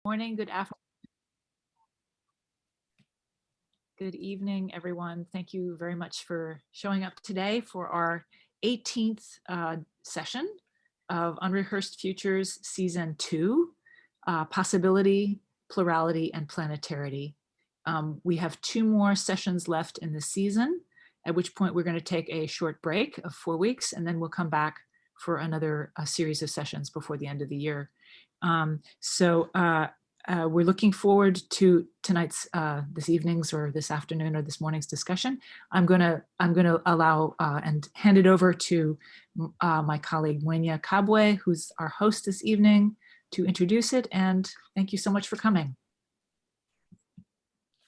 Morning, good afternoon, good evening, everyone. Thank you very much for showing up today for our 18th session of Unrehearsed Futures Season 2, Possibility, Plurality, and Planetarity. We have 2 more sessions left in the season, at which point we're going to take a short break of 4 weeks, and then we'll come back for another series of sessions before the end of the year. We're looking forward to tonight's, this evening's or this afternoon or this morning's discussion. I'm gonna allow and hand it over to my colleague Nqelenga Kabwe, who's our host this evening, to introduce it. And thank you so much for coming.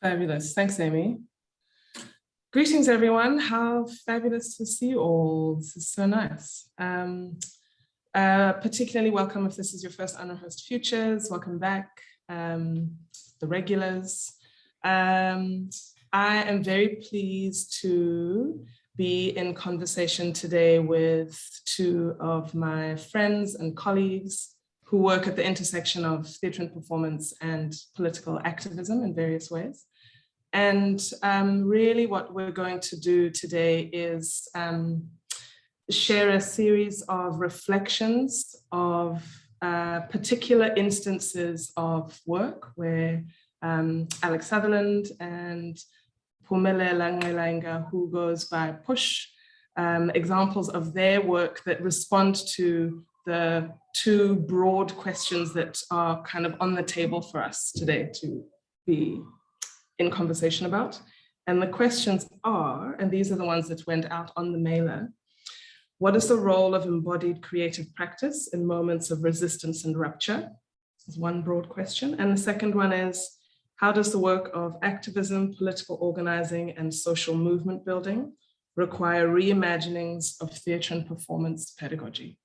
Fabulous, thanks, Amy. Greetings, everyone. How fabulous to see you all. This is so nice. Particularly welcome if this is your first Unrehearsed Futures. Welcome back. The regulars. I am very pleased to be in conversation today with 2 of my friends and colleagues who work at the intersection of theatre and performance and political activism in various ways. And really what we're going to do today is share a series of reflections of particular instances of work where Alex Sutherland and Pumelela Nqelenga, who goes by Push, examples of their work that respond to the 2 broad questions that are kind of on the table for us today to be in conversation about. And the questions are, and these are the ones that went out on the mailer: what is the role of embodied creative practice in moments of resistance and rupture? This is one broad question. And the second one is, how does the work of activism, political organizing, and social movement building require reimaginings of theatre and performance pedagogy?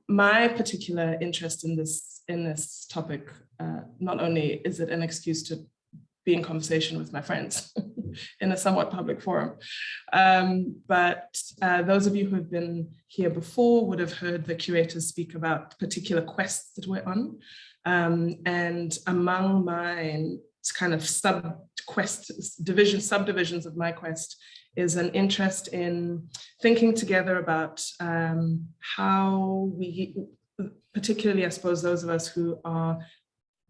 My particular interest in this topic, not only is it an excuse to be in conversation with my friends in a somewhat public forum, but those of you who have been here before would have heard the curators speak about particular quests that we're on. And among mine kind of subdivisions of my quest is an interest in thinking together about how we, particularly I suppose those of us who are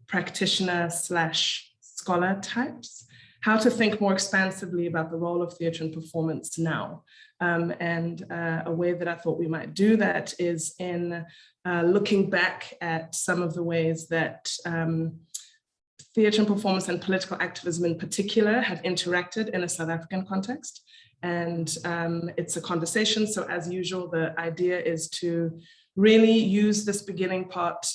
practitioner/scholar types, how to think more expansively about the role of theatre and performance now. And a way that I thought we might do that is in looking back at some of the ways that theatre and performance and political activism in particular have interacted in a South African context. And it's a conversation. So as usual, the idea is to really use this beginning part,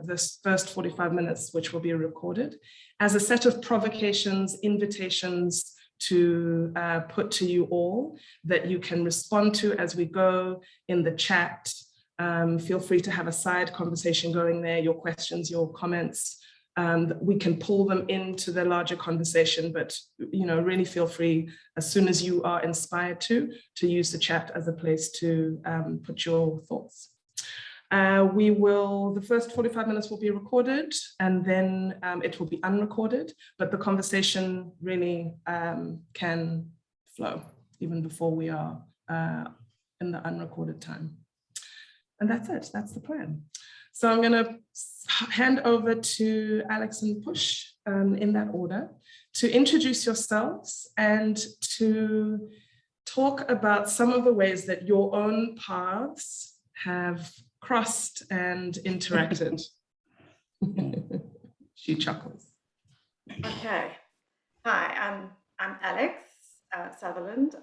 this first 45 minutes, which will be recorded, as a set of provocations, invitations to put to you all that you can respond to as we go in the chat. Feel free to have a side conversation going there, your questions, your comments. We can pull them into the larger conversation, but really feel free, as soon as you are inspired to use the chat as a place to put your thoughts. The first 45 minutes will be recorded, and then it will be unrecorded, but the conversation really can flow even before we are in the unrecorded time. And that's it, that's the plan. So I'm gonna hand over to Alex and Push in that order to introduce yourselves and to talk about some of the ways that your own paths have crossed and interacted. She chuckles. Okay. Hi, I'm Alex Sutherland.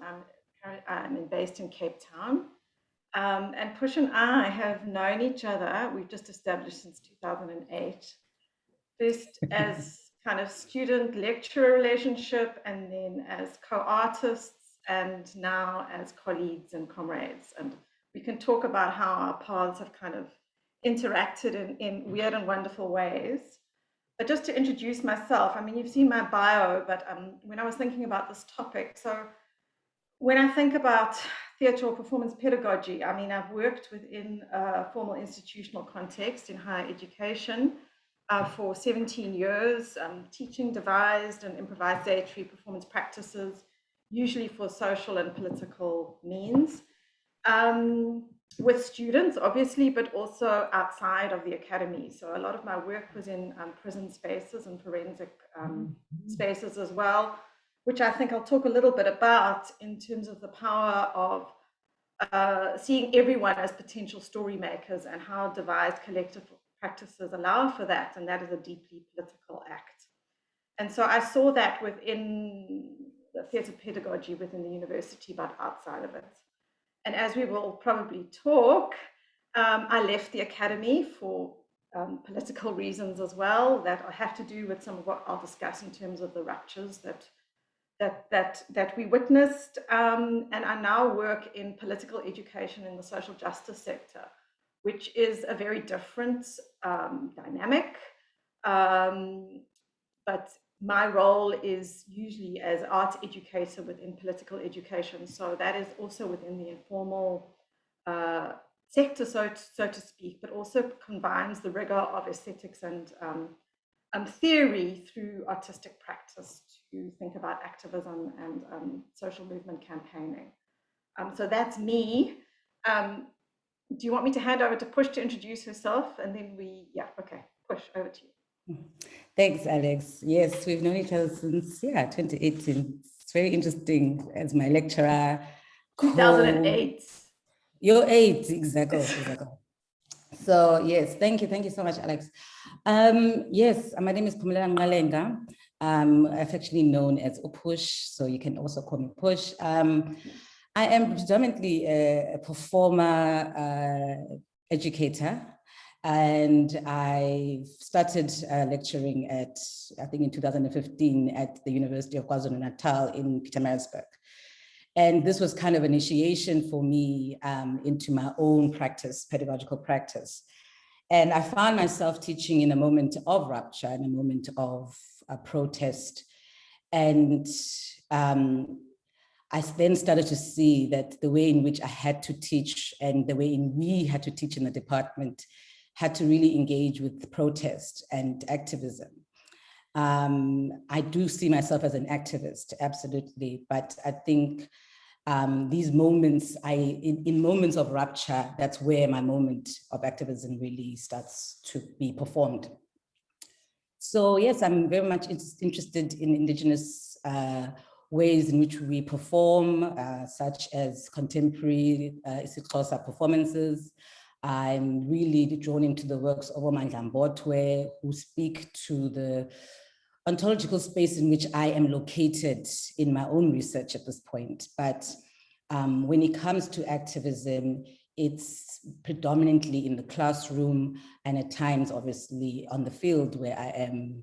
I'm based in Cape Town. And Push and I have known each other, we've just established since 2008, first as kind of student-lecturer relationship, and then as co-artists, and now as colleagues and comrades. And we can talk about how our paths have kind of interacted in weird and wonderful ways. But just to introduce myself, I mean, you've seen my bio, but when I was thinking about this topic, so when I think about theatre or performance pedagogy, I mean, I've worked within a formal institutional context in higher education for 17 years, teaching devised and improvisatory performance practices, usually for social and political means, with students, obviously, but also outside of the academy. So a lot of my work was in prison spaces and forensic spaces as well, which I think I'll talk a little bit about in terms of the power of seeing everyone as potential story makers and how devised collective practices allow for that. And that is a deeply political act. And so I saw that within the theatre pedagogy within the university, but outside of it. And as we will probably talk, I left the academy for political reasons as well that have to do with some of what I'll discuss in terms of the ruptures that we witnessed, and I now work in political education in the social justice sector, which is a very different dynamic. But my role is usually as arts educator within political education, so that is also within the informal sector, so to speak, but also combines the rigor of aesthetics and theory through artistic practice to think about activism and social movement campaigning. So that's me. Do you want me to hand over to Push to introduce herself? And then okay, Push, over to you. Thanks, Alex. Yes, we've known each other since, 2018. It's very interesting as my lecturer. 2008. Your age, exactly. So yes, thank you so much, Alex. Yes, my name is Pumelela Nqelenga. Affectionately known as Push, so you can also call me Push. I am predominantly a performer, educator, and I started lecturing at, I think in 2015 at the University of KwaZulu-Natal in Pietermaritzburg. And this was kind of initiation for me into my own practice, pedagogical practice. And I found myself teaching in a moment of rupture, in a moment of protest. And I then started to see that the way in which I had to teach and the way in we had to teach in the department had to really engage with protest and activism. I do see myself as an activist, absolutely, but I think these moments, in moments of rupture, that's where my moment of activism really starts to be performed. So yes, I'm very much interested in Indigenous ways in which we perform, such as contemporary isiXhosa performances. I'm really drawn into the works of Omandla Mbotwe, who speak to the ontological space in which I am located in my own research at this point. But when it comes to activism, it's predominantly in the classroom and at times, obviously, on the field where I am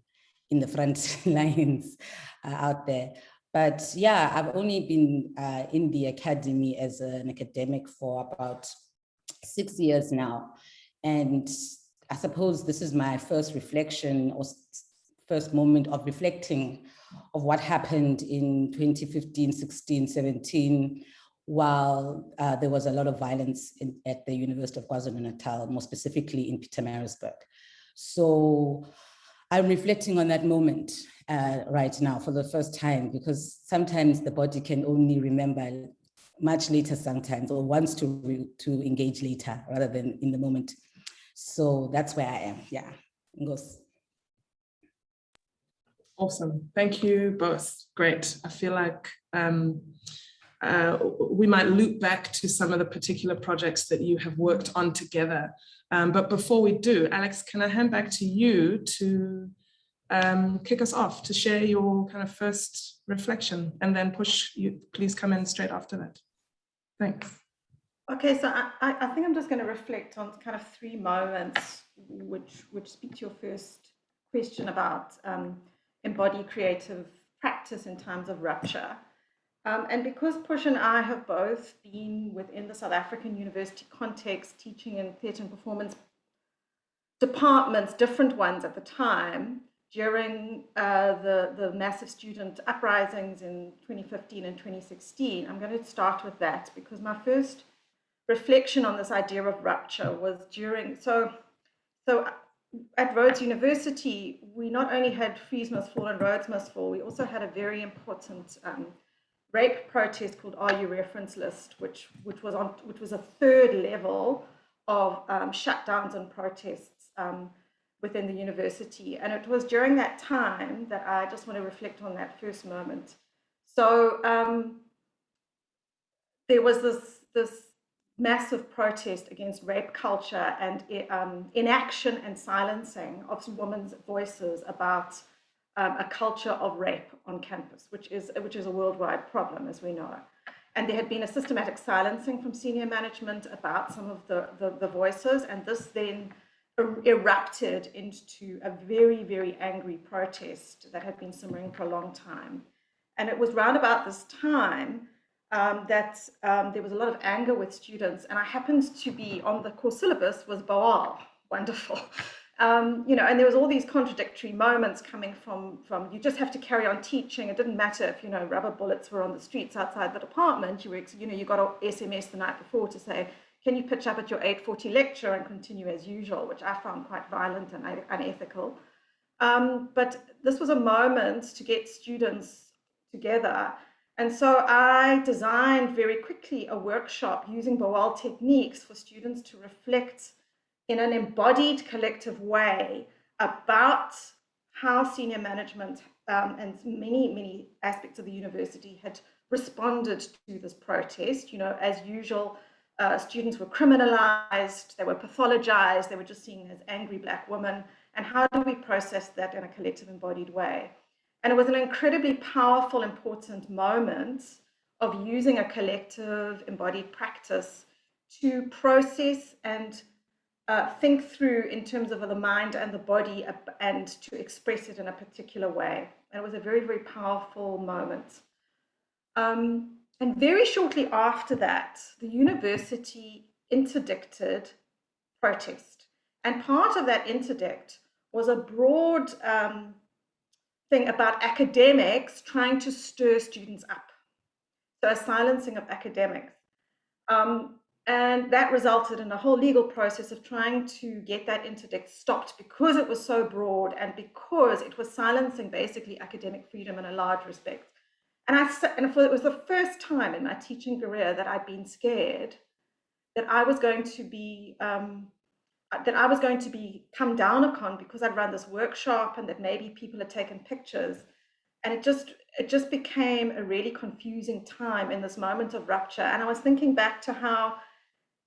in the front lines out there. But yeah, I've only been in the academy as an academic for about 6 years now. And I suppose this is my first reflection or first moment of reflecting of what happened in 2015, 16, 17, while there was a lot of violence at the University of KwaZulu-Natal, more specifically in Pietermaritzburg. So I'm reflecting on that moment right now for the first time, because sometimes the body can only remember much later sometimes, or wants to engage later rather than in the moment. So that's where I am, yeah. Ngos. Awesome, thank you both, great. I feel like we might loop back to some of the particular projects that you have worked on together. But before we do, Alex, can I hand back to you to kick us off, to share your kind of first reflection, and then Push, you please come in straight after that. Thanks. Okay, so I think I'm just going to reflect on kind of 3 moments which speak to your first question about embodied creative practice in times of rupture. And because Push and I have both been within the South African university context, teaching in theatre and performance departments, different ones at the time, during the massive student uprisings in 2015 and 2016. I'm going to start with that because my first reflection on this idea of rupture was during, so at Rhodes University, we not only had Freeze Must Fall and Rhodes Must Fall, we also had a very important rape protest called Are You Reference List, which was a third level of shutdowns and protests within the university. And it was during that time that I just want to reflect on that first moment. So there was this massive protest against rape culture and inaction and silencing of women's voices about a culture of rape on campus, which is a worldwide problem, as we know. And there had been a systematic silencing from senior management about some of the voices, and this then erupted into a very, very angry protest that had been simmering for a long time. And it was round about this time that there was a lot of anger with students, and I happened to be on the course syllabus was Boal, wonderful. You know, and there was all these contradictory moments coming from you just have to carry on teaching. It didn't matter if, you know, rubber bullets were on the streets outside the department. You got an SMS the night before to say, can you pitch up at your 8:40 lecture and continue as usual, which I found quite violent and unethical. But this was a moment to get students together. And so I designed very quickly a workshop using Boal techniques for students to reflect in an embodied collective way about how senior management and many aspects of the university had responded to this protest. You know, as usual, students were criminalized, they were pathologized, they were just seen as angry Black women. And how do we process that in a collective embodied way? And it was an incredibly powerful, important moment of using a collective embodied practice to process and think through in terms of the mind and the body and to express it in a particular way. And it was a very, very powerful moment. And very shortly after that, the university interdicted protest. And part of that interdict was a broad thing about academics trying to stir students up. So a silencing of academics. And that resulted in a whole legal process of trying to get that interdict stopped because it was so broad and because it was silencing basically academic freedom in a large respect. And it was the first time in my teaching career that I'd been scared that I was going to be come down upon because I'd run this workshop and that maybe people had taken pictures. And it just became a really confusing time in this moment of rupture. And I was thinking back to how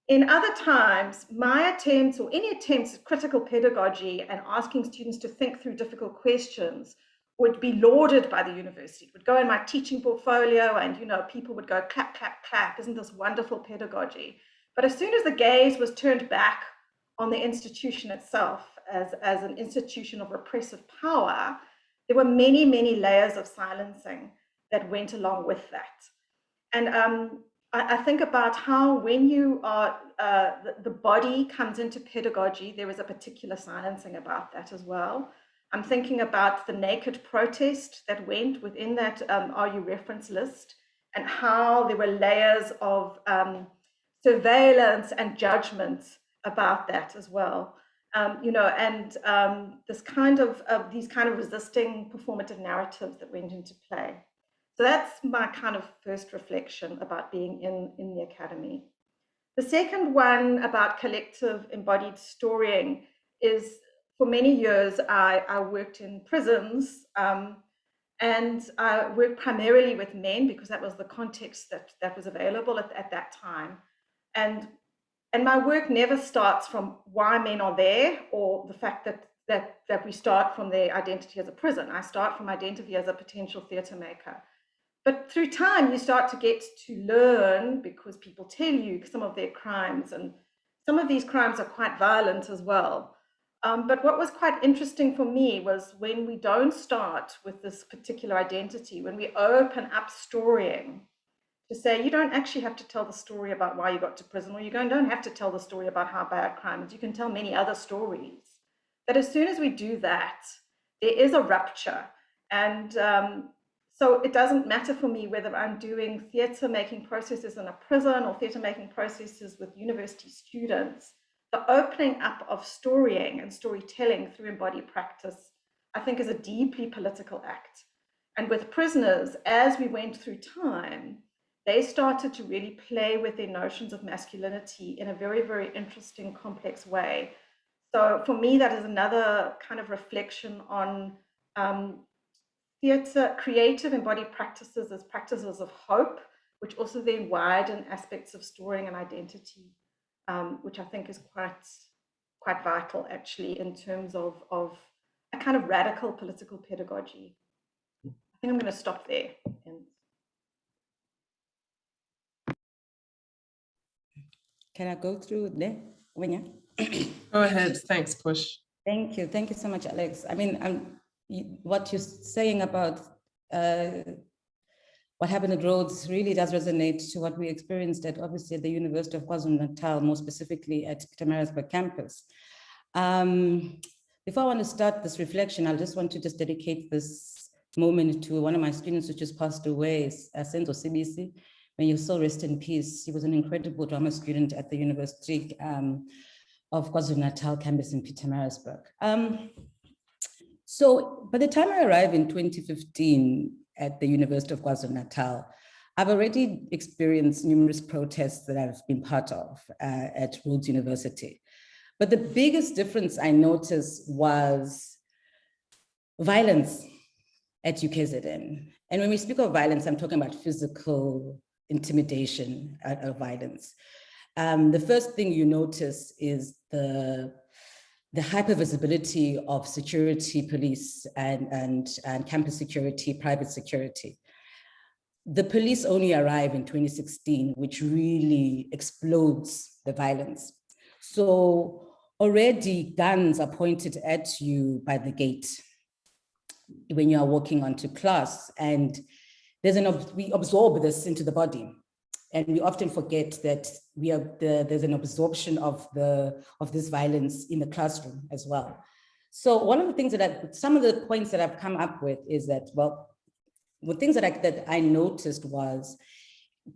in other times, my attempts or any attempts at critical pedagogy and asking students to think through difficult questions would be lauded by the university. It would go in my teaching portfolio and, you know, people would go clap, clap, clap. Isn't this wonderful pedagogy? But as soon as the gaze was turned back on the institution itself as an institution of repressive power, there were many, many layers of silencing that went along with that. And I think about how when you are, the body comes into pedagogy, there is a particular silencing about that as well. I'm thinking about the naked protest that went within that Are You Reference List and how there were layers of surveillance and judgment about that as well. You know, and these kind of resisting performative narratives that went into play. So that's my kind of first reflection about being in the academy. The second one about collective embodied storying is, for many years, I worked in prisons and I worked primarily with men because that was the context that was available at that time. And my work never starts from why men are there or the fact that we start from their identity as a prison. I start from identity as a potential theatre maker. But through time, you start to get to learn because people tell you some of their crimes, and some of these crimes are quite violent as well. But what was quite interesting for me was when we don't start with this particular identity, when we open up storying to say, you don't actually have to tell the story about why you got to prison, or you don't have to tell the story about how bad crime is. You can tell many other stories. That as soon as we do that, there is a rupture. And so it doesn't matter for me whether I'm doing theatre making processes in a prison or theatre making processes with university students. The opening up of storying and storytelling through embodied practice, I think, is a deeply political act. And with prisoners, as we went through time, they started to really play with their notions of masculinity in a very, very interesting, complex way. So for me, that is another kind of reflection on theatre, creative embodied practices as practices of hope, which also then widen aspects of storying and identity, which I think is quite vital actually in terms of a kind of radical political pedagogy. I think I'm going to stop there. Can I go through there? Go ahead. Thanks, Push. Thank you. Thank you so much, Alex. I mean, what you're saying about what happened at Rhodes really does resonate to what we experienced at, obviously, at the University of KwaZulu-Natal, more specifically at Pietermaritzburg campus. Before I want to start this reflection, I just want to dedicate this moment to one of my students who just passed away, Senzo Sibisi. May your soul rest in peace. He was an incredible drama student at the University of KwaZulu-Natal campus in Pietermaritzburg. So by the time I arrived in 2015 at the University of KwaZulu-Natal, I've already experienced numerous protests that I've been part of at Rhodes University. But the biggest difference I noticed was violence at UKZN. And when we speak of violence, I'm talking about physical intimidation of violence. The first thing you notice is the hypervisibility of security police and campus security, private security. The police only arrived in 2016, which really explodes the violence. So already guns are pointed at you by the gate when you are walking onto class, and we absorb this into the body. And we often forget that there's an absorption of this violence in the classroom as well. So one of the things some of the points that I've come up with is that, well, the things that I noticed was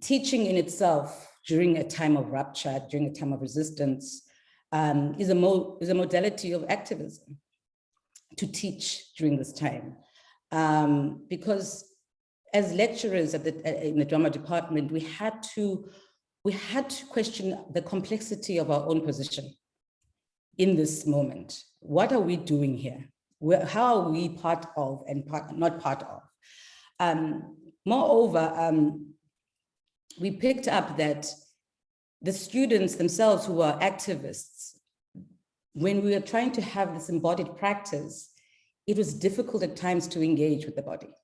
teaching in itself during a time of rupture, during a time of resistance, is a modality of activism to teach during this time. Because as lecturers in the drama department, we had to question the complexity of our own position in this moment. What are we doing here? How are we part of and not part of? Moreover, we picked up that the students themselves who are activists, when we were trying to have this embodied practice, it was difficult at times to engage with the body,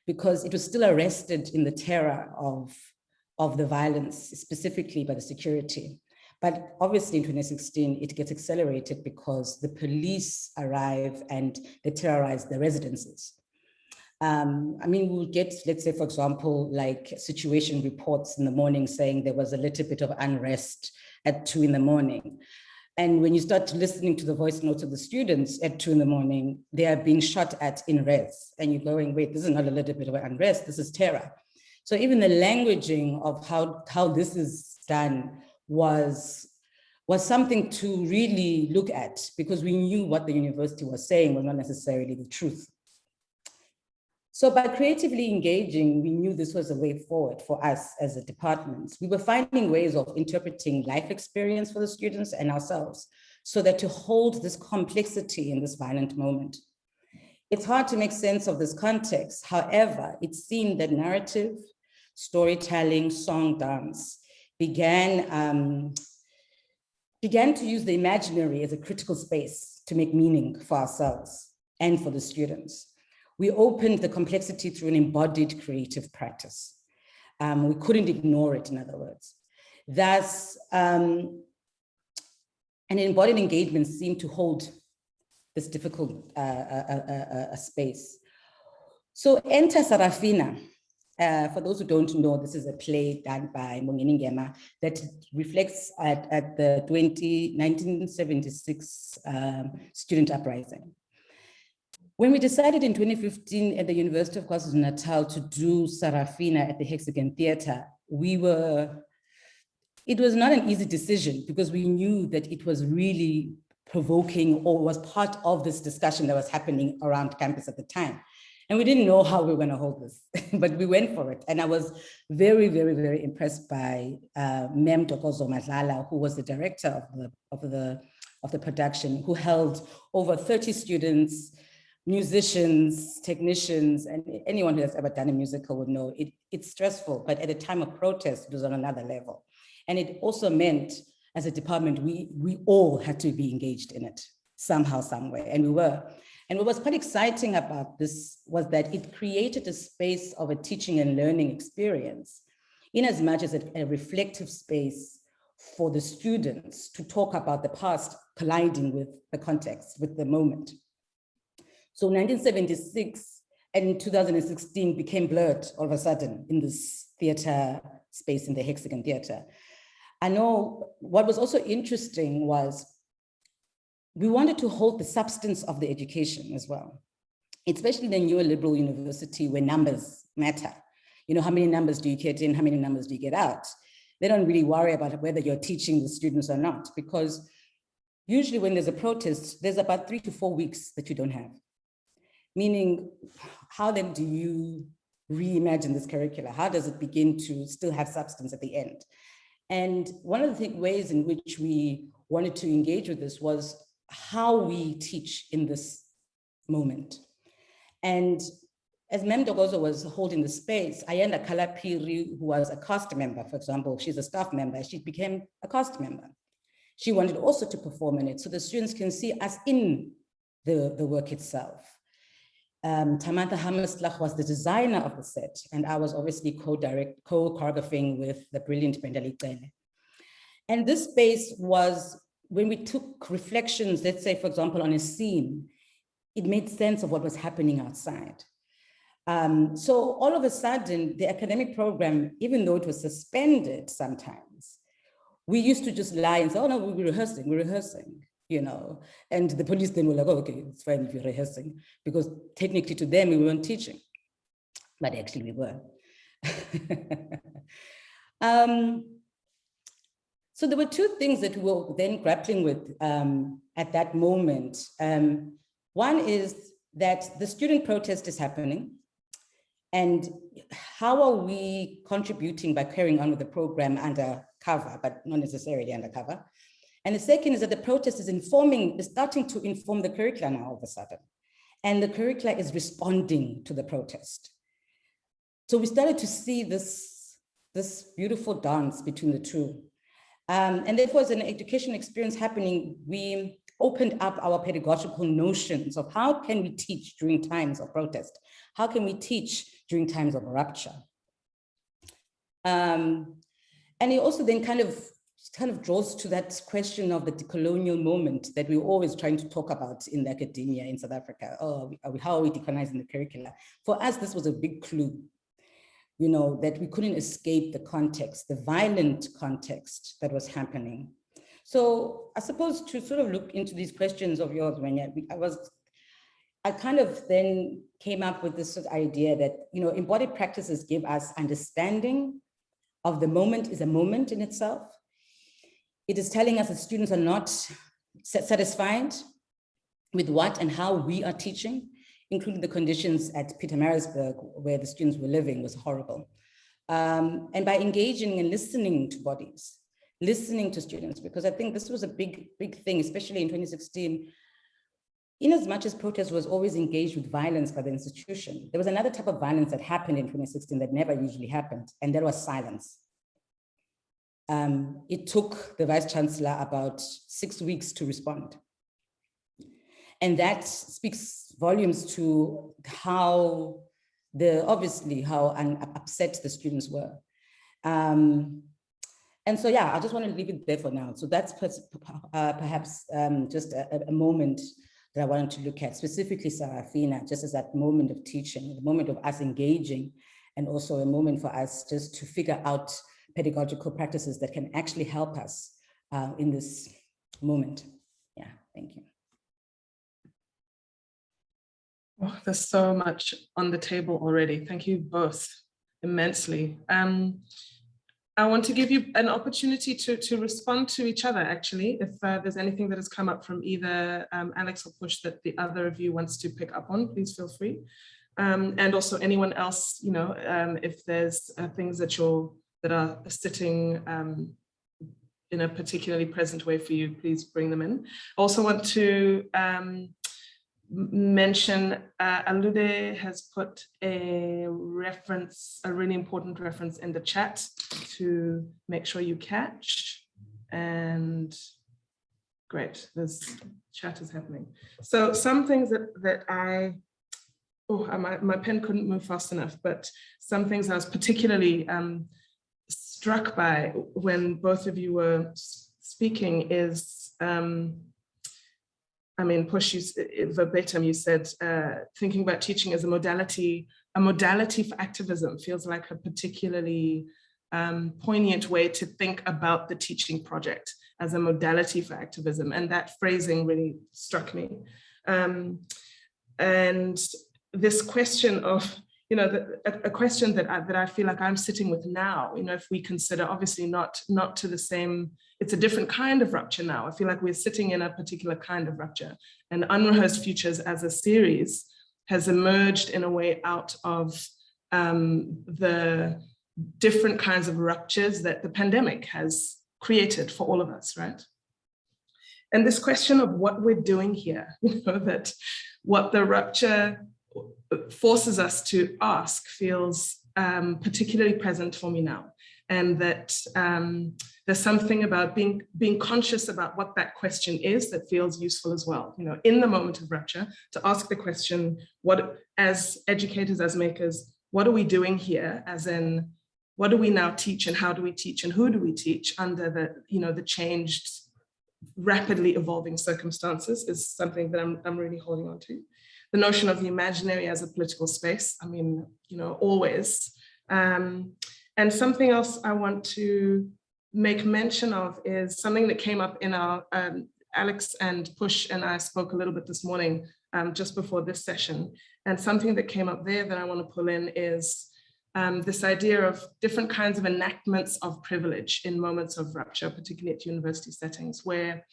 because it was still arrested in the terror of the violence, specifically by the security. But obviously in 2016, it gets accelerated because the police arrive and they terrorize the residences. I mean, we'll get, let's say, for example, like situation reports in the morning saying there was a little bit of unrest at 2 in the morning. And when you start listening to the voice notes of the students at 2 in the morning, they are being shot at in res. And you're going, wait, this is not a little bit of unrest, this is terror. So even the languaging of how this is done was something to really look at, because we knew what the university was saying was not necessarily the truth. So by creatively engaging, we knew this was a way forward for us as a department. We were finding ways of interpreting life experience for the students and ourselves, so that to hold this complexity in this violent moment. It's hard to make sense of this context. However, it seemed that narrative, storytelling, song, dance began to use the imaginary as a critical space to make meaning for ourselves and for the students. We opened the complexity through an embodied creative practice. We couldn't ignore it, in other words. Thus, an embodied engagement seemed to hold this difficult space. So enter Sarafina. For those who don't know, this is a play done by Nqelenga that reflects at the 1976 student uprising. When we decided in 2015 at the University of KwaZulu-Natal to do Sarafina at the Hexagon Theatre, it was not an easy decision because we knew that it was really provoking or was part of this discussion that was happening around campus at the time. And we didn't know how we were going to hold this, but we went for it. And I was very, very, very impressed by Mem Dokozo Madlala, who was the director of the production, who held over 30 students, musicians, technicians, and anyone who has ever done a musical would know it's stressful, but at a time of protest, it was on another level. And it also meant, as a department, we all had to be engaged in it somehow, some way, and we were. And what was quite exciting about this was that it created a space of a teaching and learning experience, in as much as a reflective space for the students to talk about the past colliding with the context, with the moment. So 1976 and 2016 became blurred all of a sudden in this theater space, in the Hexagon Theater. I know what was also interesting was we wanted to hold the substance of the education as well, especially in a neoliberal university where numbers matter. You know, how many numbers do you get in, how many numbers do you get out? They don't really worry about whether you're teaching the students or not, because usually when there's a protest, there's about 3 to 4 weeks that you don't have. Meaning, how then do you reimagine this curricula? How does it begin to still have substance at the end? And one of the ways in which we wanted to engage with this was how we teach in this moment. And as Mem Dogozo was holding the space, Ayanda Kalapiri, who was a cast member, for example, she's a staff member, she became a cast member. She wanted also to perform in it so the students can see us in the work itself. Tamatha Hammerslach was the designer of the set, and I was obviously co-choreographing with the brilliant Nqelenga. And this space was, when we took reflections, let's say, for example, on a scene, it made sense of what was happening outside. So all of a sudden, the academic program, even though it was suspended sometimes, we used to just lie and say, oh no, we're rehearsing, you know. And the police then were like, oh, okay, it's fine if you're rehearsing, because technically to them, we weren't teaching, but actually we were. So there were two things that we were then grappling with at that moment. One is that the student protest is happening, and how are we contributing by carrying on with the program under cover, but not necessarily undercover? And the second is that the protest is starting to inform the curricula now all of a sudden. And the curricula is responding to the protest. So we started to see this beautiful dance between the two. And therefore, as an education experience happening, we opened up our pedagogical notions of how can we teach during times of protest? How can we teach during times of rupture? And it also then kind of draws to that question of the decolonial moment that we're always trying to talk about in the academia in South Africa. Oh, how are we decolonizing the curricula? For us, this was a big clue, you know, that we couldn't escape the context, the violent context that was happening. So I suppose to sort of look into these questions of yours, I kind of then came up with this sort of idea that, you know, embodied practices give us understanding of the moment is a moment in itself. It is telling us that students are not satisfied with what and how we are teaching, including the conditions at Pietermaritzburg where the students were living was horrible. And by engaging and listening to bodies, listening to students, because I think this was a big thing, especially in 2016, in as much as protest was always engaged with violence by the institution, there was another type of violence that happened in 2016 that never usually happened, and that was silence. It took the Vice Chancellor about 6 weeks to respond. And that speaks volumes to how upset the students were. And so, yeah, I just want to leave it there for now. So that's perhaps just a moment that I wanted to look at, specifically Sarafina, just as that moment of teaching, the moment of us engaging, and also a moment for us just to figure out pedagogical practices that can actually help us in this moment. Yeah, thank you. Oh, there's so much on the table already. Thank you both immensely. I want to give you an opportunity to respond to each other, actually, if there's anything that has come up from either Alex or Push that the other of you wants to pick up on, please feel free. And also anyone else, you know, if there's things that are sitting in a particularly present way for you, please bring them in. Also want to mention Alude has put a reference, a really important reference in the chat to make sure you catch. And great, this chat is happening. So some things that my pen couldn't move fast enough, but some things I was particularly struck by when both of you were speaking is, I mean, Push, verbatim, you said, thinking about teaching as a modality for activism feels like a particularly poignant way to think about the teaching project as a modality for activism. And that phrasing really struck me. And this question of, you know, a question that I feel like I'm sitting with now, you know, if we consider obviously not to the same, it's a different kind of rupture now. I feel like we're sitting in a particular kind of rupture, and Unrehearsed Futures as a series has emerged in a way out of the different kinds of ruptures that the pandemic has created for all of us, right? And this question of what we're doing here, you know, that what the rupture forces us to ask feels particularly present for me now. And that there's something about being conscious about what that question is that feels useful as well. You know, in the moment of rupture, to ask the question, what, as educators, as makers, what are we doing here? As in, what do we now teach, and how do we teach, and who do we teach under the, you know, the changed, rapidly evolving circumstances is something that I'm really holding on to. The notion of the imaginary as a political space, I mean, you know, always. And something else I want to make mention of is something that came up in our, Alex and Push and I spoke a little bit this morning, just before this session. And something that came up there that I want to pull in is this idea of different kinds of enactments of privilege in moments of rupture, particularly at university settings, where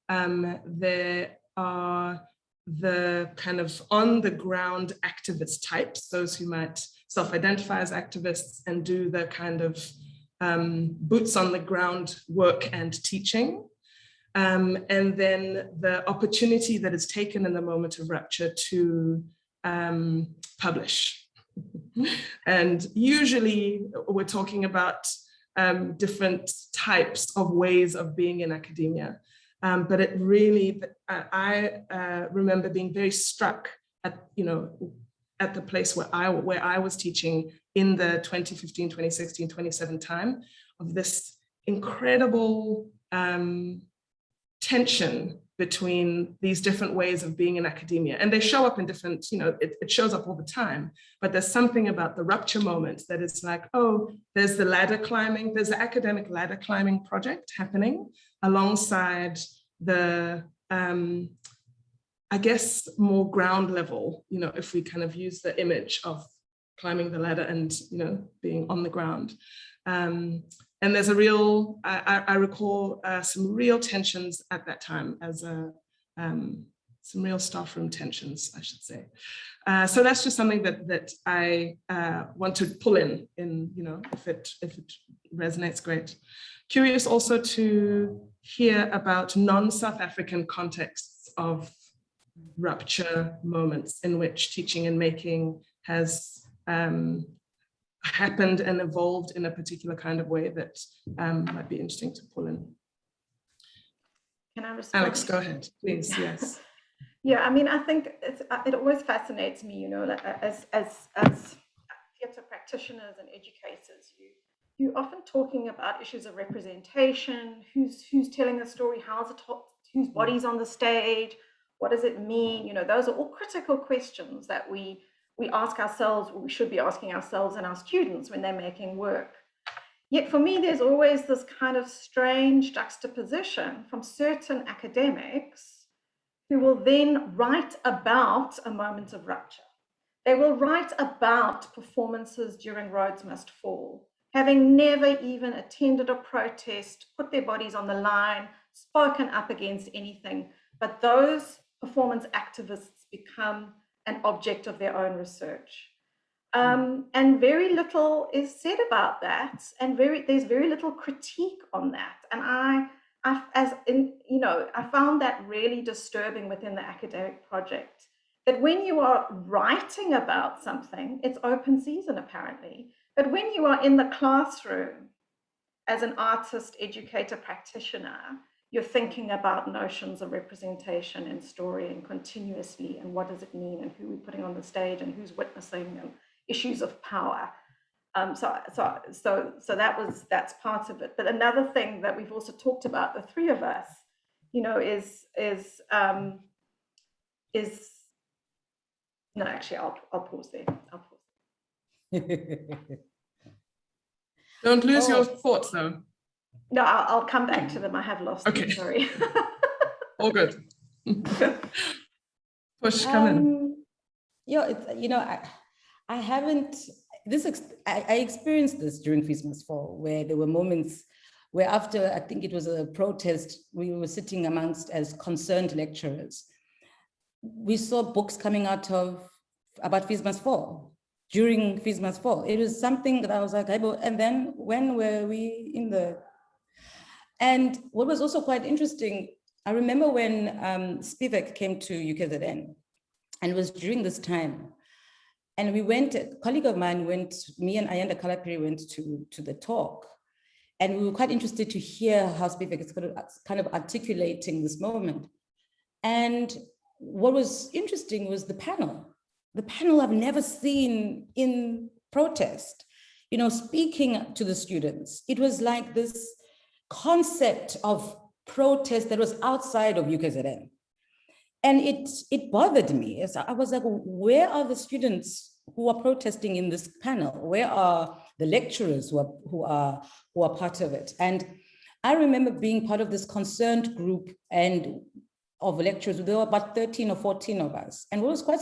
there are the kind of on the ground activist types, those who might self-identify as activists and do the kind of boots on the ground work and teaching. And then the opportunity that is taken in the moment of rupture to publish. And usually we're talking about different types of ways of being in academia. But it really, I remember being very struck at, you know, at the place where I was teaching in the 2015, 2016, 2017 time of this incredible tension between these different ways of being in academia. And they show up in different, you know, it shows up all the time, but there's something about the rupture moment that is like, oh, there's the ladder climbing, there's the academic ladder climbing project happening alongside the, I guess, more ground level, you know, if we kind of use the image of climbing the ladder and, you know, being on the ground. And there's a real, I recall some real tensions at that time as some real staff room tensions, I should say. So that's just something that I want to pull in, you know, if it resonates, great. Curious also to hear about non-South African contexts of rupture moments in which teaching and making has happened and evolved in a particular kind of way that might be interesting to pull in. Can I respond? Alex, go ahead, please, yes. Yeah, I mean, I think it always fascinates me, you know, like as theatre practitioners and educators, you're often talking about issues of representation, who's telling the story, how's it taught, whose body's on the stage, what does it mean? You know, those are all critical questions that we ask ourselves, or we should be asking ourselves and our students when they're making work. Yet for me, there's always this kind of strange juxtaposition from certain academics who will then write about a moment of rupture. They will write about performances during Roads Must Fall, having never even attended a protest, put their bodies on the line, spoken up against anything. But those performance activists become an object of their own research. And very little is said about that, and there's very little critique on that. And I found that really disturbing within the academic project, that when you are writing about something, it's open season apparently, but when you are in the classroom as an artist, educator, practitioner, you're thinking about notions of representation and story and continuously, and what does it mean, and who we're putting on the stage, and who's witnessing, and issues of power. So that's part of it. But another thing that we've also talked about, the three of us, is no, actually, I'll pause there. I'll pause. Don't lose your thoughts though. No, I'll come back to them. I have lost them, sorry. All good. Push, come in. Yeah, I haven't, I experienced this during Feast Must Fall, where there were moments where after, I think it was a protest, we were sitting amongst as concerned lecturers. We saw books coming out about Feast Must Fall, during Feast Must Fall. It was something that I was like, and then when were we in the, and what was also quite interesting, I remember when Spivak came to UKZN, and it was during this time, and we went, a colleague of mine went, me and Ayanda Kalapiri went to the talk, and we were quite interested to hear how Spivak is kind of articulating this moment. And what was interesting was the panel. The panel I've never seen in protest, speaking to the students. It was like this concept of protest that was outside of UKZN. And it bothered me. I was like, where are the students who are protesting in this panel? Where are the lecturers who are part of it? And I remember being part of this concerned group and of lecturers. There were about 13 or 14 of us. And what was quite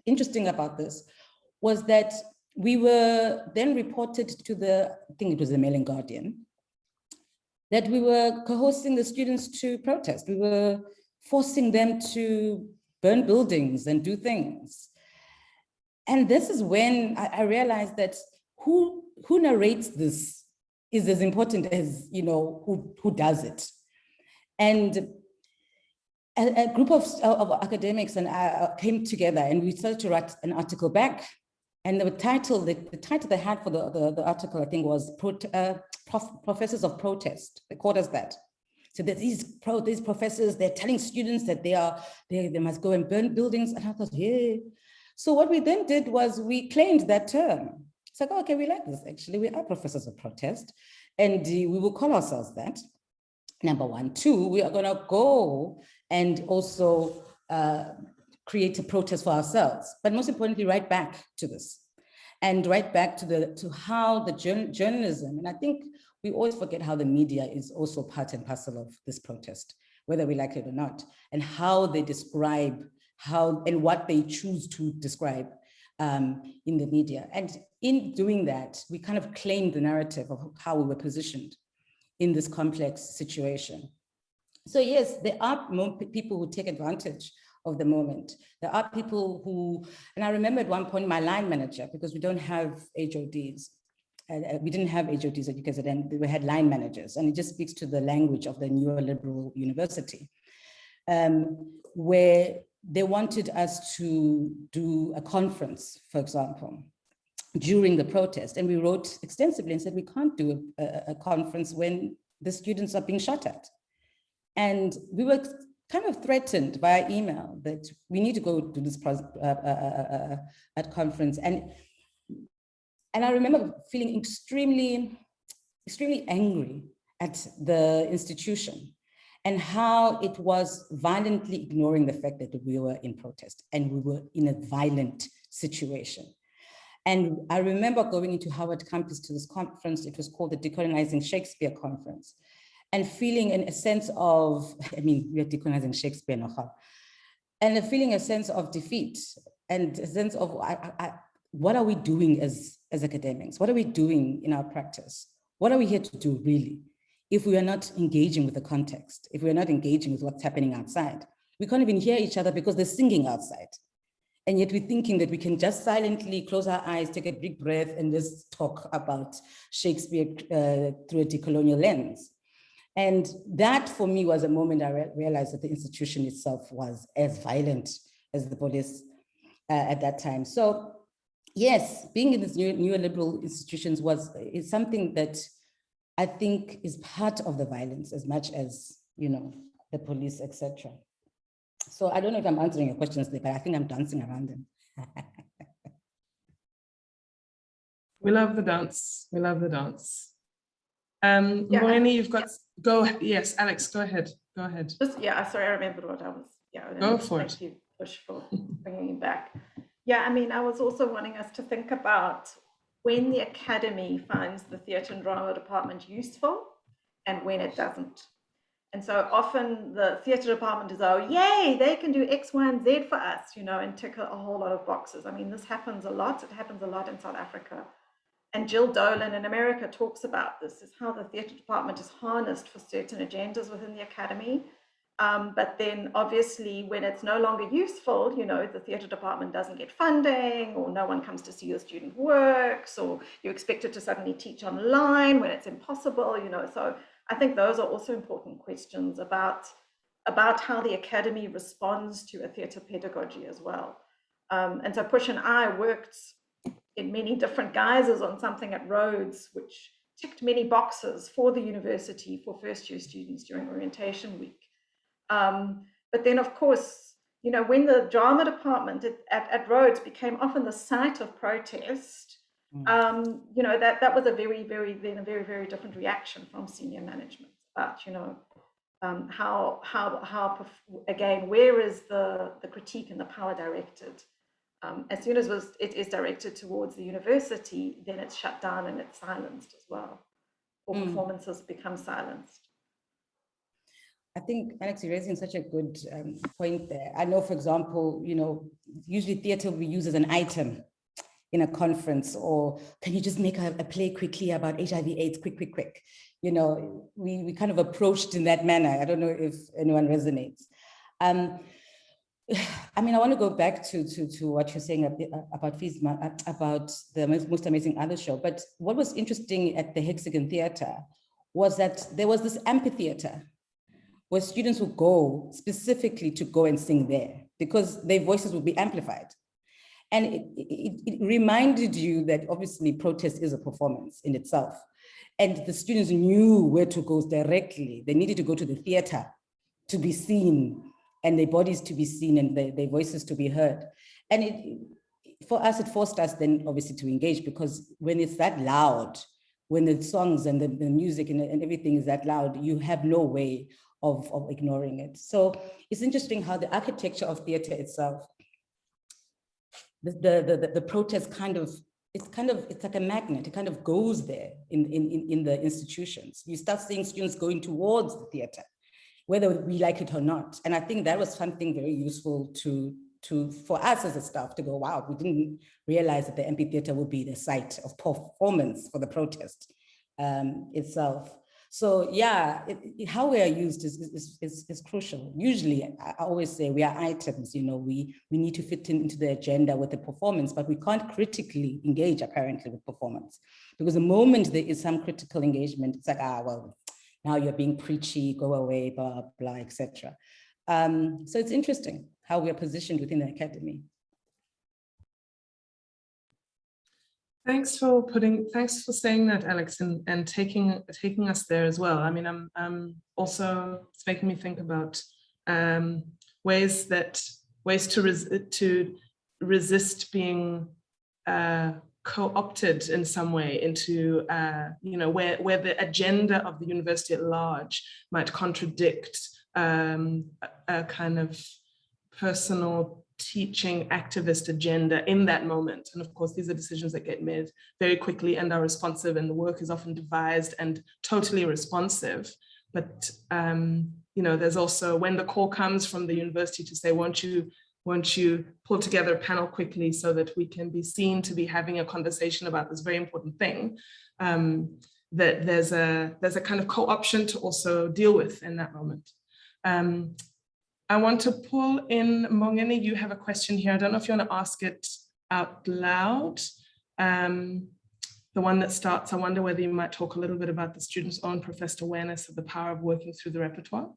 interesting about this was that we were then reported to I think it was the Mail and Guardian, that we were coercing the students to protest. We were forcing them to burn buildings and do things. And this is when I realized that who narrates this is as important as, who does it. And a group of academics and I came together, and we started to write an article back. And the title they had for the article, I think, was Professors of Protest. They called us that. So that these professors, they're telling students that they must go and burn buildings. And I thought, yeah. So what we then did was we claimed that term. It's like, okay, we like this actually. We are professors of protest, and we will call ourselves that. Number one. Two, we are going to go and also create a protest for ourselves, but most importantly, write back to this, and write back to how the journalism, and I think we always forget how the media is also part and parcel of this protest, whether we like it or not, and how they describe and what they choose to describe in the media. And in doing that, we kind of claimed the narrative of how we were positioned in this complex situation. So yes, there are people who take advantage of the moment. There are people who, and I remember at one point my line manager, because we don't have HODs, we didn't have HODs at UKZN, we had line managers, and it just speaks to the language of the neoliberal university, where they wanted us to do a conference, for example, during the protest. And we wrote extensively and said, we can't do a conference when the students are being shot at. And we were kind of threatened via email that we need to go to this at conference. And I remember feeling extremely angry at the institution and how it was violently ignoring the fact that we were in protest and we were in a violent situation. And I remember going into Howard campus to this conference. It was called the Decolonizing Shakespeare Conference, and feeling in a sense of, I mean, we are decolonizing Shakespeare, and feeling a sense of defeat and a sense of what are we doing as academics? What are we doing in our practice? What are we here to do really? If we are not engaging with the context, if we're not engaging with what's happening outside, we can't even hear each other because they're singing outside. And yet we're thinking that we can just silently close our eyes, take a big breath, and just talk about Shakespeare through a decolonial lens. And that for me was a moment I realized that the institution itself was as violent as the police at that time. So yes, being in these neoliberal institutions is something that I think is part of the violence as much as, you know, the police, etc. So I don't know if I'm answering your questions, but I think I'm dancing around them. We love the dance. We love the dance. Yeah. Moeni, you've got, go, yes, Alex, go ahead. Go ahead. Sorry, I remembered what I was, Go for it. Thank you, Push, for bringing me back. Yeah, I mean, I was also wanting us to think about when the academy finds the theatre and drama department useful and when it doesn't. And so often the theatre department is, oh, yay, they can do X, Y, and Z for us, you know, and tick a whole lot of boxes. I mean, this happens a lot. It happens a lot in South Africa. And Jill Dolan in America talks about this, is how the theatre department is harnessed for certain agendas within the academy. But then obviously when it's no longer useful, you know, the theatre department doesn't get funding, or no one comes to see your student works, or you're expected to suddenly teach online when it's impossible, you know. So I think those are also important questions about how the academy responds to a theatre pedagogy as well. And so Push and I worked in many different guises on something at Rhodes, which ticked many boxes for the university for first-year students during orientation week. But then, of course, you know, when the drama department at Rhodes became often the site of protest, you know, that was a very, very different reaction from senior management about, you know, how again, where is the critique and the power directed? As soon as it is directed towards the university, then it's shut down and it's silenced as well, or performances become silenced. I think, Alex, you're raising such a good point there. I know, for example, you know, usually theatre will be used as an item in a conference, or can you just make a play quickly about HIV/AIDS, quick. You know, we kind of approached in that manner. I don't know if anyone resonates. I mean, I want to go back to what you're saying about FISMA, about the Most Amazing Other show. But what was interesting at the Hexagon Theatre was that there was this amphitheater where students would go specifically to go and sing there because their voices would be amplified. And it reminded you that obviously protest is a performance in itself. And the students knew where to go directly. They needed to go to the theater to be seen, and their bodies to be seen, and their voices to be heard. And for us, it forced us then obviously to engage, because when it's that loud, when the songs and the music and everything is that loud, you have no way of ignoring it. So it's interesting how the architecture of theater itself, the protest it's like a magnet. It kind of goes there in the institutions. You start seeing students going towards the theater, whether we like it or not. And I think that was something very useful for us as a staff to go, wow, we didn't realize that the amphitheater would be the site of performance for the protest itself. So yeah, how we are used is crucial. Usually, I always say we are items, you know, we need to fit into the agenda with the performance, but we can't critically engage apparently with performance. Because the moment there is some critical engagement, it's like, well, now you're being preachy, go away, blah, blah, etc. So it's interesting how we are positioned within the academy. Thanks for saying that, Alex, and taking us there as well. I mean, I'm also, it's making me think about ways to resist being co-opted in some way into, you know, where the agenda of the university at large might contradict a kind of personal teaching activist agenda in that moment. And of course, these are decisions that get made very quickly and are responsive, and the work is often devised and totally responsive. But there's also when the call comes from the university to say, won't you pull together a panel quickly so that we can be seen to be having a conversation about this very important thing, that there's a kind of co-option to also deal with in that moment. I want to pull in, Mongeni, you have a question here. I don't know if you want to ask it out loud. The one that starts, I wonder whether you might talk a little bit about the students' own professed awareness of the power of working through the repertoire.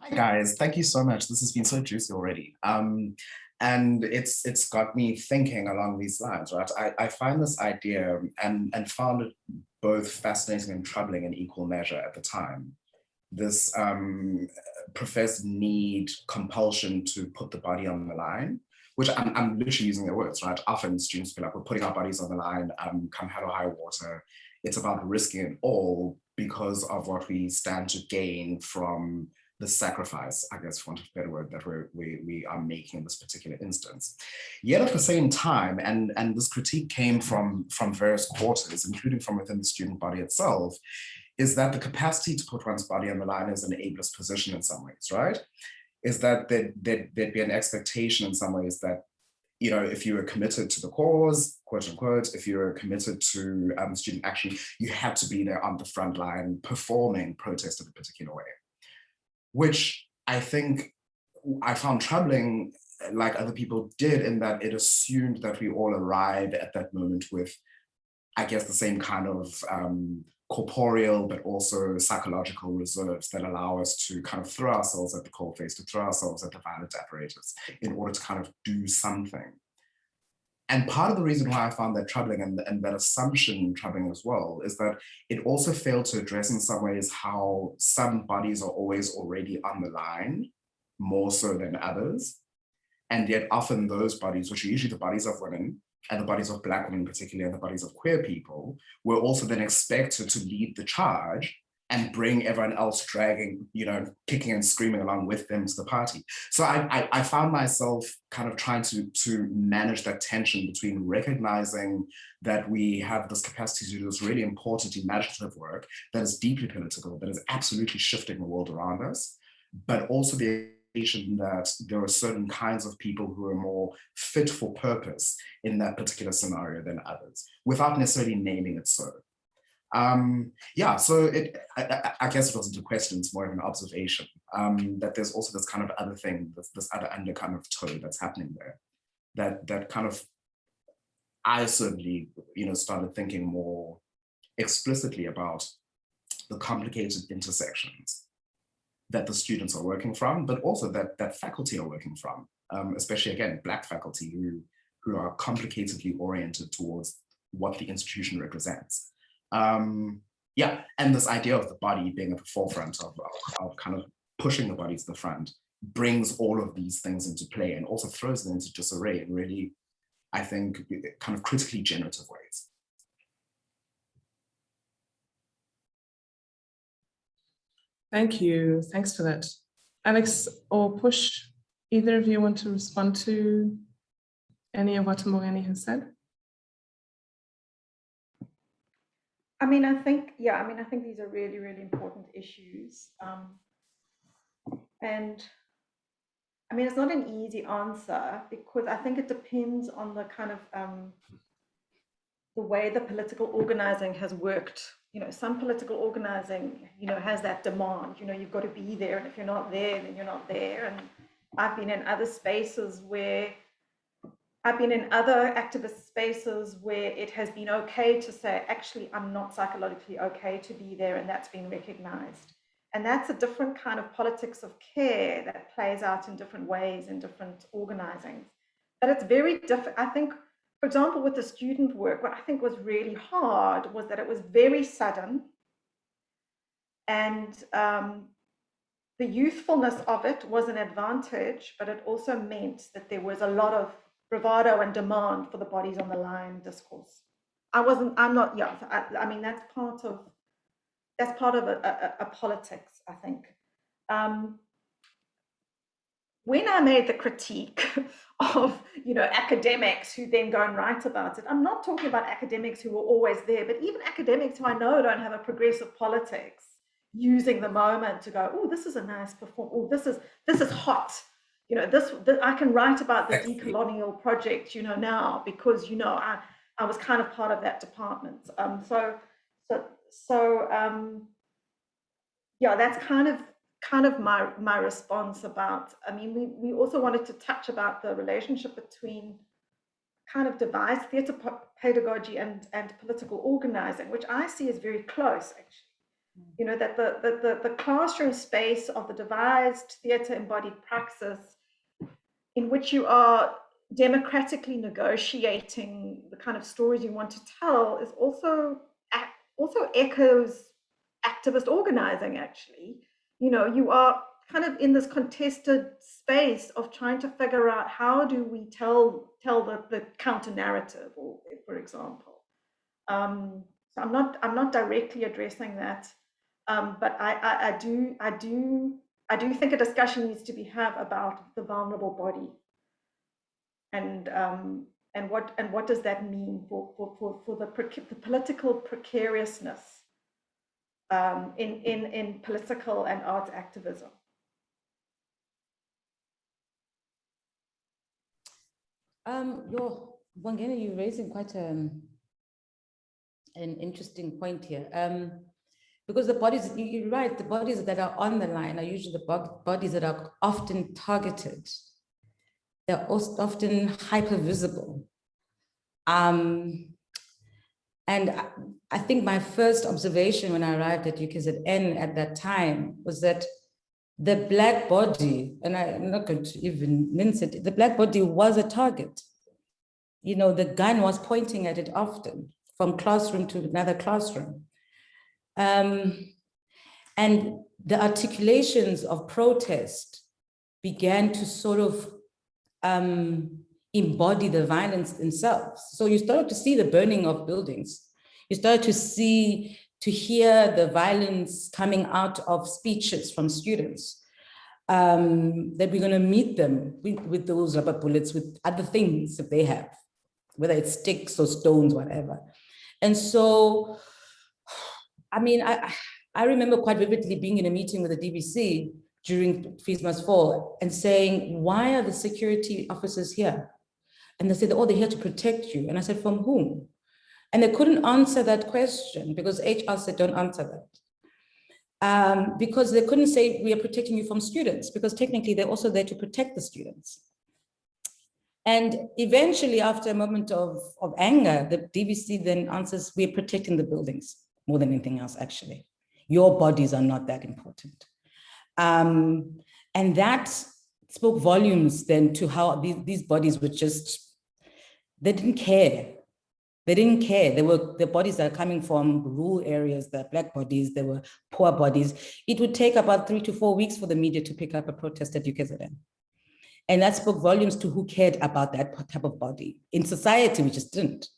Hi guys, thank you so much. This has been so juicy already. And it's got me thinking along these lines, right? I find this idea and found it both fascinating and troubling in equal measure at the time. This professed need, compulsion to put the body on the line, which I'm literally using their words, right? Often students feel like we're putting our bodies on the line, come hell or high water. It's about risking it all because of what we stand to gain from the sacrifice, I guess, for want of a better word, that we are making in this particular instance. Yet at the same time, and this critique came from various quarters, including from within the student body itself, is that the capacity to put one's body on the line is an ableist position in some ways, right? Is that there'd be an expectation in some ways that, if you were committed to the cause, quote unquote, if you were committed to student action, you had to be there on the front line performing protest in a particular way, which I think I found troubling, like other people did, in that it assumed that we all arrive at that moment with, I guess, the same kind of corporeal, but also psychological reserves that allow us to kind of throw ourselves at the coalface, to throw ourselves at the violent apparatus in order to kind of do something. And part of the reason why I found that troubling and that assumption troubling as well is that it also failed to address in some ways how some bodies are always already on the line, more so than others. And yet often those bodies, which are usually the bodies of women, and the bodies of Black women particularly, and the bodies of queer people, were also then expected to lead the charge and bring everyone else dragging, kicking and screaming along with them to the party. So I found myself kind of trying to manage that tension between recognizing that we have this capacity to do this really important imaginative work that is deeply political, that is absolutely shifting the world around us, but also the that there are certain kinds of people who are more fit for purpose in that particular scenario than others, without necessarily naming it so. Yeah, so I guess it wasn't a question, it's more of an observation, that there's also this kind of other thing, this other under kind of toe that's happening there, that kind of, I certainly, started thinking more explicitly about the complicated intersections that the students are working from, but also that faculty are working from, especially again, Black faculty who are complicatedly oriented towards what the institution represents. Yeah, and this idea of the body being at the forefront of kind of pushing the body to the front brings all of these things into play and also throws them into disarray in really, I think, kind of critically generative ways. Thank you. Thanks for that. Alex or Push, either of you want to respond to any of what Moreni has said? I think these are really, really important issues. And it's not an easy answer because I think it depends on the kind of the way the political organizing has worked. Some political organizing, has that demand, you've got to be there, and if you're not there, then you're not there. And I've been in other spaces other activist spaces where it has been okay to say, actually, I'm not psychologically okay to be there, and that's been recognized. And that's a different kind of politics of care that plays out in different ways in different organizings. But it's very different. I think, for example, with the student work, what I think was really hard was that it was very sudden, and the youthfulness of it was an advantage, but it also meant that there was a lot of bravado and demand for the bodies on the line discourse. That's part of a politics, I think. When I made the critique of, academics who then go and write about it, I'm not talking about academics who were always there, but even academics who I know don't have a progressive politics, using the moment to go, oh, this is a nice performance, oh, this is hot. You know, this I can write about the decolonial project, you know, now, because, you know, I was kind of part of that department. Yeah, that's kind of my response about, I mean, we also wanted to touch about the relationship between kind of devised theatre pedagogy and political organizing, which I see as very close, actually. You know, that the classroom space of the devised theatre embodied praxis, in which you are democratically negotiating the kind of stories you want to tell, is also echoes activist organizing, actually. You know, you are kind of in this contested space of trying to figure out, how do we tell the counter narrative, or, for example. So I'm not directly addressing that, but I do think a discussion needs to be had about the vulnerable body, and what does that mean for the political precariousness in political and arts activism. Nqelenga, you're raising quite an interesting point here. Because the bodies, you're right, the bodies that are on the line are usually the bodies that are often targeted. They're often hyper visible. And I think my first observation when I arrived at UKZN at that time was that the Black body, and I'm not going to even mince it, the Black body was a target. You know, the gun was pointing at it often, from classroom to another classroom. And the articulations of protest began to sort of embody the violence themselves. So you started to see the burning of buildings. You started to hear the violence coming out of speeches from students, that we're going to meet them with those rubber bullets, with other things that they have, whether it's sticks or stones, whatever. And so, I mean, I remember quite vividly being in a meeting with the DBC during Fees Must Fall and saying, why are the security officers here? And they said, oh, they're here to protect you. And I said, from whom? And they couldn't answer that question because HR said, don't answer that. Because they couldn't say, we are protecting you from students, because technically they're also there to protect the students. And eventually, after a moment of anger, the DBC then answers, we're protecting the buildings more than anything else, actually. Your bodies are not that important. And that spoke volumes then to how these bodies were just, they didn't care. They didn't care. They were the bodies that are coming from rural areas, the Black bodies, they were poor bodies. It would take about 3 to 4 weeks for the media to pick up a protest at UKZN. And that spoke volumes to who cared about that type of body. In society, we just didn't.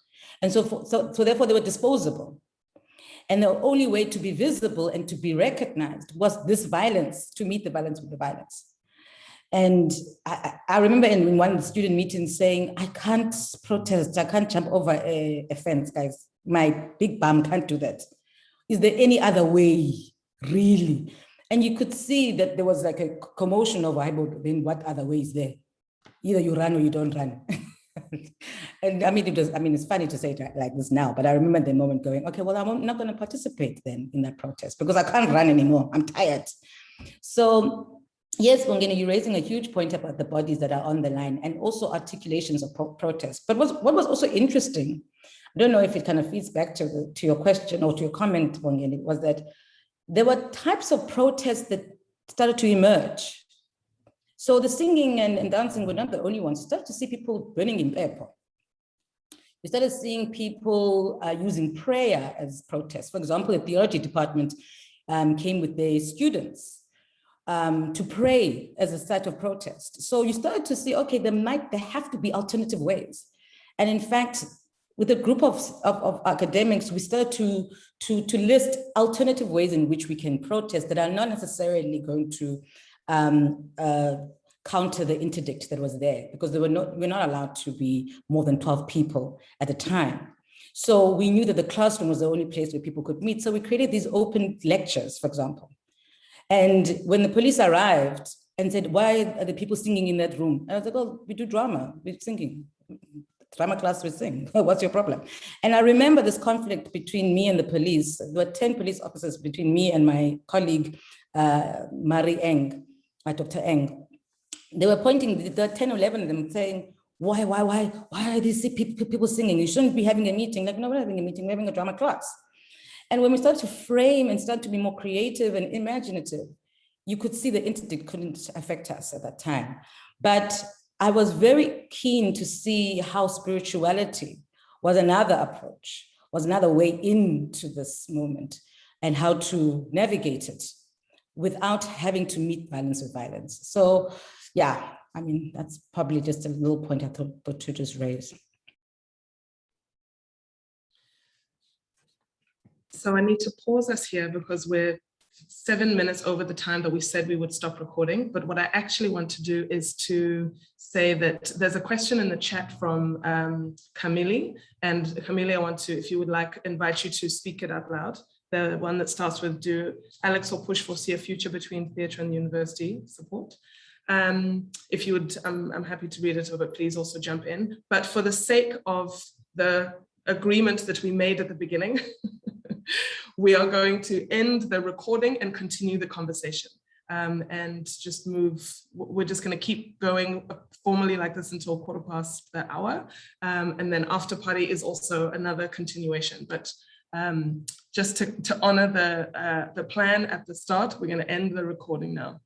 And so therefore they were disposable. And the only way to be visible and to be recognized was this violence, to meet the violence with the violence. And I remember in one student meeting saying, I can't protest, I can't jump over a fence, guys. My big bum can't do that. Is there any other way, really? And you could see that there was like a commotion over, then what other way is there? Either you run or you don't run. And I mean, it's funny to say it like this now, but I remember the moment going, okay, well, I'm not going to participate then in that protest because I can't run anymore. I'm tired. So yes, Nqelenga, you're raising a huge point about the bodies that are on the line and also articulations of protest. But what was also interesting, I don't know if it kind of feeds back to your question or to your comment, Nqelenga, was that there were types of protests that started to emerge. So the singing and dancing were not the only ones. You started to see people burning in paper. You started seeing people using prayer as protest. For example, the theology department came with their students to pray as a site of protest. So you started to see, okay, there have to be alternative ways. And in fact, with a group of academics, we started to list alternative ways in which we can protest that are not necessarily going to counter the interdict that was there, because we're not allowed to be more than 12 people at a time. So we knew that the classroom was the only place where people could meet. So we created these open lectures, for example. And when the police arrived and said, why are the people singing in that room? I was like, oh, we do drama, we're singing. Drama class, we sing. What's your problem? And I remember this conflict between me and the police. There were 10 police officers between me and my colleague, Dr. Eng. They were pointing, there were 10 or 11 of them saying, why are these people singing? You shouldn't be having a meeting. Like, no, we're having a meeting, we're having a drama class. And when we started to frame and start to be more creative and imaginative, you could see the internet couldn't affect us at that time. But I was very keen to see how spirituality was another approach, was another way into this moment, and how to navigate it without having to meet violence with violence. So yeah, I mean, that's probably just a little point I thought to just raise. So I need to pause us here because we're 7 minutes over the time that we said we would stop recording. But what I actually want to do is to say that there's a question in the chat from Camille. And Camille, I want to, if you would like, invite you to speak it out loud. The one that starts with, do Alex or Push foresee a future between theatre and university support? If you would, I'm happy to read it, but please also jump in. But for the sake of the agreement that we made at the beginning, we are going to end the recording and continue the conversation and just move. We're just going to keep going formally like this until 1:15 the hour. And then after party is also another continuation. But just to honor the plan at the start, we're going to end the recording now.